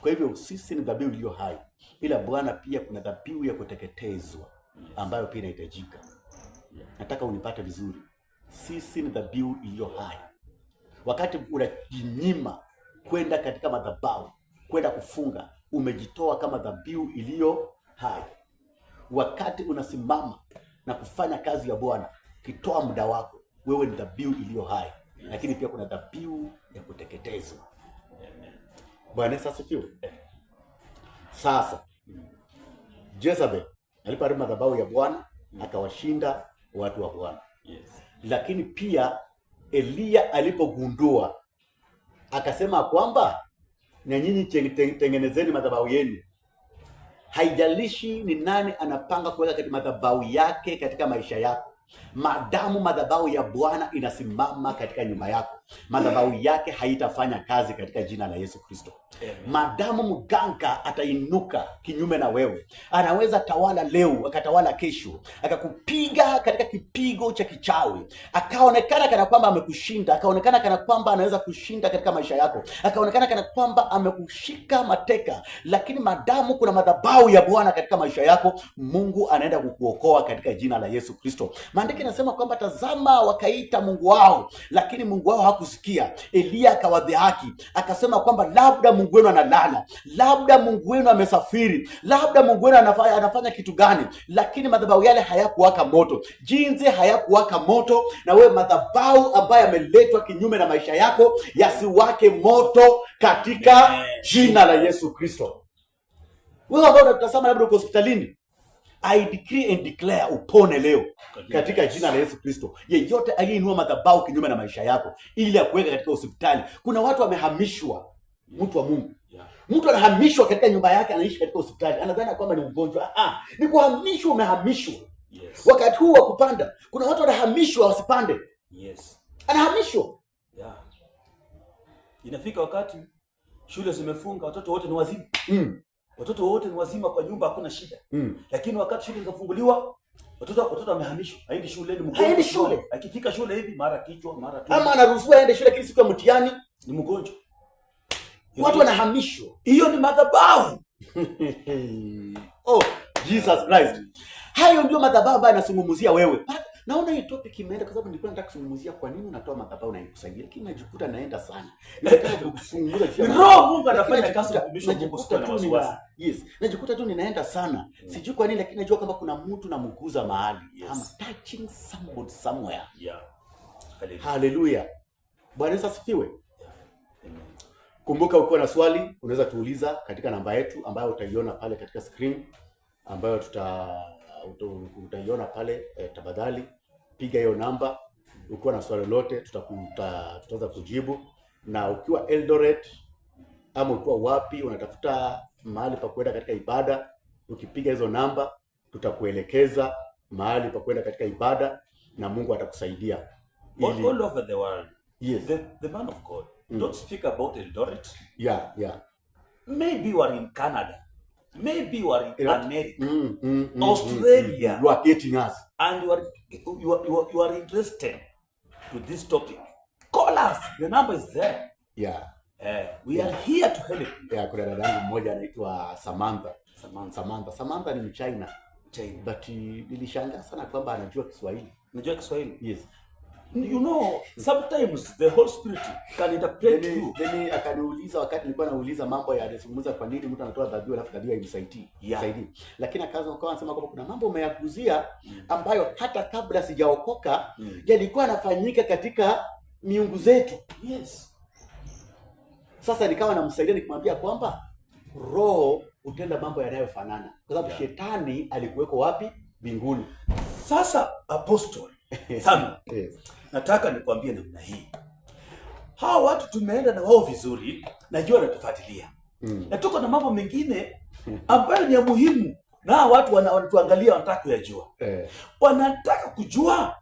Kwa hivyo sisi ni dhabihu iliyo hai. Ila Bwana pia kuna dhabihu ya kuteketezwa ambayo pia inahitajika. Nataka unipate vizuri. Sisi ni dhabihu iliyo hai. Wakati unajinyima kwenda katika madhabahu, kwenda kufunga, umejitoa kama dhabihu iliyo hai. Wakati unasimama na kufanya kazi ya Bwana, kitoa muda wako, wewe ni dhabihu iliyo hai. Lakini pia kuna dhabihu ya kuteketezwa. Bwana Yesu asifiwe. Sasa Jezebel aliparibu madhabahu ya Bwana, akawashinda watu wa Bwana. Yes. Lakini pia Eliya alipogundua akasema kwamba na nyinyi tengenezeni madhabahu yenu. Haijalishi ni nani anapanga kuweka katika madhabahu yake katika maisha yako, maadamu madhabahu ya Bwana inasimama katika nyumba yako, madhabahu yake haitafanya kazi katika jina la Yesu Kristo. Maadamu mganga atainuka kinyume na wewe, anaweza tawala leo akatawala kesho, akakupiga katika kipigo cha kichawi, akaonekana kana kwamba amekushinda, akaonekana kana kwamba anaweza kushinda katika maisha yako, akaonekana kana kwamba amekushika mateka. Lakini maadamu kuna madhabahu ya Bwana katika maisha yako, Mungu anaenda kukuokoa katika jina la Yesu Kristo. Maandiko yanasema kwamba tazama, wakaita Mungu wao, lakini Mungu wao hakusikia. Eliya akawadhihaki, akasema kwamba labda Mungu wenu analala, labda Mungu wenu amesafiri, labda Mungu wenu anafanya kitu gani. Lakini madhabahu yale hayakuwaka moto. Jinsi hayakuwaka moto, na wewe madhabahu ambayo yameletwa kinyume na maisha yako yasiwake moto katika jina la Yesu Kristo. Wewe ambao unatazama labda uko hospitalini, I decree and declare upone leo katika jina la Yesu Kristo. Yeyote aliyeinua madhabahu kinyume na maisha yako ili akuweka katika hospitali. Kuna watu wamehamishwa, mtu wa Mungu. Mtu anahamishwa katika nyumba yake, anaishi katika hospitali, anadhani kwamba ni mgonjwa. Ni kuhamishwa, umehamishwa. Yes. Wakati huu wa kupanda, kuna watu wanahamishwa wasipande. Yes. Anahamishwa. Yeah. Inafika wakati shule zimefunga, watoto wote ni wazima. Watoto wote ni wazima kwa nyumba, hakuna shida. Lakini wakati shule zinafunguliwa, watoto wamehamishwa. Haendi shule, ni mgonjwa. Haendi shule. Akifika shule hivi mara kichwa, mara tumbo. Ama anaruhusiwa aende shule, lakini siku ya mtihani ni mgonjwa. Watu wanahamishwa. Hiyo ni madhabahu. Oh, Jesus Christ. Hayo ndio madhabahu ambayo anazungumzia wewe. Naona hii topic imeenda kwa sababu nilikuwa nataka kuzungumzia kwa nini unatoa madhabahu na ikusaidie, lakini najikuta naenda sana. Nataka kuzungumza Roho Mungu anafanya kazi ya kumisha Mungu siku na wasiwasi. Yes. Najikuta tu ninaenda sana. Sijui kwa nini, lakini najua kwamba kuna mtu namguza mahali. Yes. I'm touching somebody somewhere. Yeah. Hallelujah. Bwana Yesu asifiwe. Yeah. Amen. Kumbuka, ukiwa na swali unaweza tuuliza katika namba yetu ambayo utaiona pale katika screen, ambayo utaiona pale. Tafadhali piga hiyo namba. Ukiwa na swali lolote tutaweza kujibu. Na ukiwa Eldoret ama ukiwa wapi unatafuta mahali pa kwenda katika ibada, ukipiga hizo namba tutakuelekeza mahali pa kwenda katika ibada na Mungu atakusaidia. All over the world. Yes. The man of God. Don't speak about Eldoret. Yeah. Maybe you are in Canada. Maybe you are in America, Australia, you are getting us, and you are interested to this topic. Call us. The number is there. Yeah. We are here to help you. Yeah, kuna dada yangu mmoja anaitwa Samantha. Samantha ni Mchina. But nilishangaa sana kwamba anajua Kiswahili. Unajua Kiswahili? Yes. You know, sometimes the Holy Spirit can interpret you. Then akaniuliza wakati nilikuwa nauliza mambo ya alizungumza kwa nini mtu anatoa dhabihu alafu dhabihu haimsaidii. Lakini akaanza anasema kwamba kuna mambo umeyaguzia ambayo hata kabla sijaokoka yalikuwa yanafanyika katika miungu zetu. Yes. Sasa nikawa namsaidia nikimwambia kwamba roho utenda mambo yanayofanana. Kwa sababu shetani alikuweko wapi? Mbinguni. Sasa apostle sana. Nataka nikwambie namna hii. Hawa watu tumeenda na wao vizuri, najua wanatufuatilia. Na tuko na mambo mengine ambayo ni ya muhimu. Na watu wanatuangalia, wanataka kuyajua. Wanataka kujua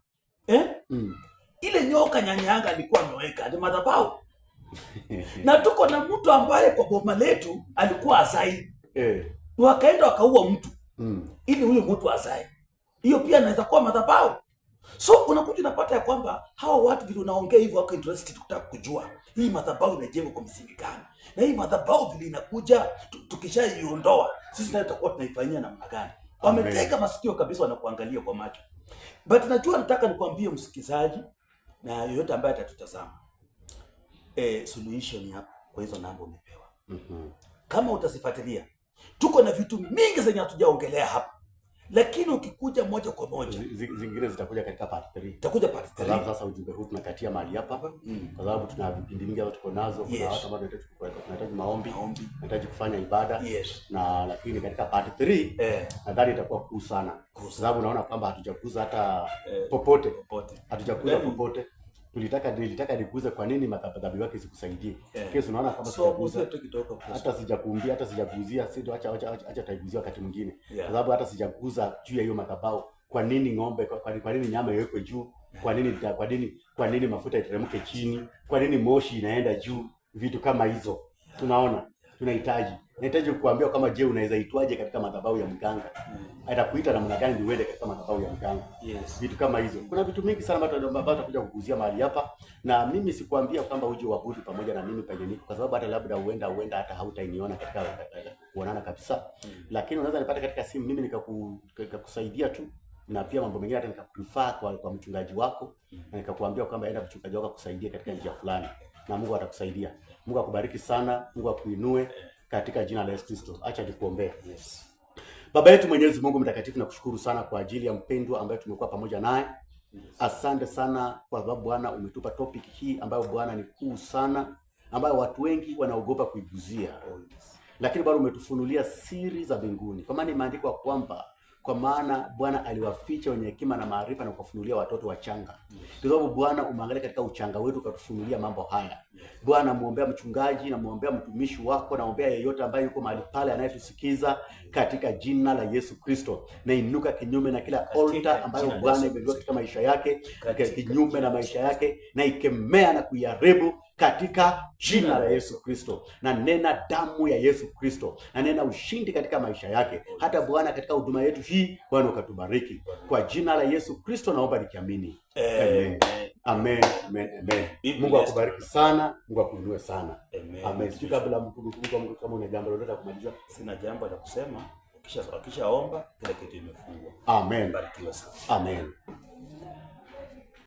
ile nyoka nyanyanga alikuwa ameweka ni madhabahu. Na tuko na mtu ambaye kwa boma letu alikuwa azai. Wakaenda wakaua mtu. Ili huyo mtu azai. Hiyo pia inaweza kuwa madhabahu. So unakuja unapata ya kwamba hawa watu vile unaongea hivyo wako interested kutaka kujua hii madhabahu imejengwa kwa misingi gani. Na hii madhabahu vile inakuja tukishaiondoa sisi nayo tutakuwa tunaifanyia namna gani. Wametega masikio kabisa, wanakuangalia kwa macho. But najua nataka nikwambie msikizaji na yoyote ambaye atatutazama. Solution ni hapo kwa hizo namba umepewa. Kama utasifuatilia, tuko na vitu mingi zenye hatujaongelea hapa. Lakini ukikuja moja kwa moja zingine zitakuja katika part 3. Itakuja part 3. Kwa sababu sasa ujumbe huu tunakatia mahali hapa. Kwa sababu tuna vipindi vingi ambavyo tuko nazo, kuna watu ambao tunahitaji maombi, tunahitaji kufanya ibada. Na lakini katika part 3 nadhani itakuwa kuu sana. Kwa sababu unaona kwamba hatujakuza hata popote. Hatujakuza popote. Nilitaka nikuze kwa nini madhabahu yake isikusaidie. Kesi unaona kama hata sijakuambia, hata sijaguzia, sio acha taiguzia wakati mwingine. Kwa sababu hata sijaguza juu ya hiyo madhabahu. Kwa nini ng'ombe, kwa nini nyama iwekwe juu? Kwa nini mafuta iteremke chini? Kwa nini moshi inaenda juu? Vitu kama hizo. Tunaona nahitaji kukuambia kama je, unaweza itwaje katika madhabahu ya mganga? Atakuita namna gani ndio uende katika madhabahu ya mganga? Vitu kama hizo. Kuna vitu mingi sana ambavyo tutakuja kuguzia mahali hapa, na mimi sikuambia kwamba uje uabudu pamoja na mimi penye niko, kwa sababu hata labda huenda hata hautainiona katika kuonana kabisa. Lakini unaweza nipata katika simu mimi nikakusaidia tu, na pia mambo mengine hata nikakurefer kwa mchungaji wako na nikakuambia kwamba enda mchungaji wako akusaidie katika njia fulani, na Mungu atakusaidia. Mungu akubariki sana, Mungu akuinue katika jina la Yesu Kristo. Acha nikuombee. Baba yetu Mwenyezi Mungu mtakatifu, nakushukuru sana kwa ajili ya mpendwa ambaye tumekuwa pamoja naye. Asante sana kwa sababu Bwana umetupa topic hii ambayo Bwana ni kuu sana, ambayo watu wengi wanaogopa kuiguzia. Lakini Bwana umetufunulia siri za mbinguni. Kwa maana imeandikwa kwamba kwa maana Bwana aliwaficha wenye hekima na maarifa na kuwafunulia watoto wachanga. Kwa sababu Bwana umeangalia katika uchanga wetu ukatufunulia mambo haya. Bwana, muombea mchungaji na muombea mtumishi wako, na muombea yeyote ambaye yuko mahali pale anayetusikiza katika jina la Yesu Kristo. Na inuka kinyume na kila altar ambayo Bwana imeinuka katika maisha yake, kinyume na maisha yake, na ikemea na kuiharibu katika jina la Yesu Kristo. Na nena damu ya Yesu Kristo, na nena ushindi katika maisha yake. Hata Bwana katika huduma yetu hii Bwana ukatubariki. Kwa jina la Yesu Kristo naomba nikiamini. Amen. Mungu akubariki sana, Mungu akuinue sana. Amen. Sisi kabla mtu kama una jambo lolote kumaliza. Sina jambo la kusema. Ukishaomba kila kitu imefungwa. Amen. Barikiwa sana. Amen.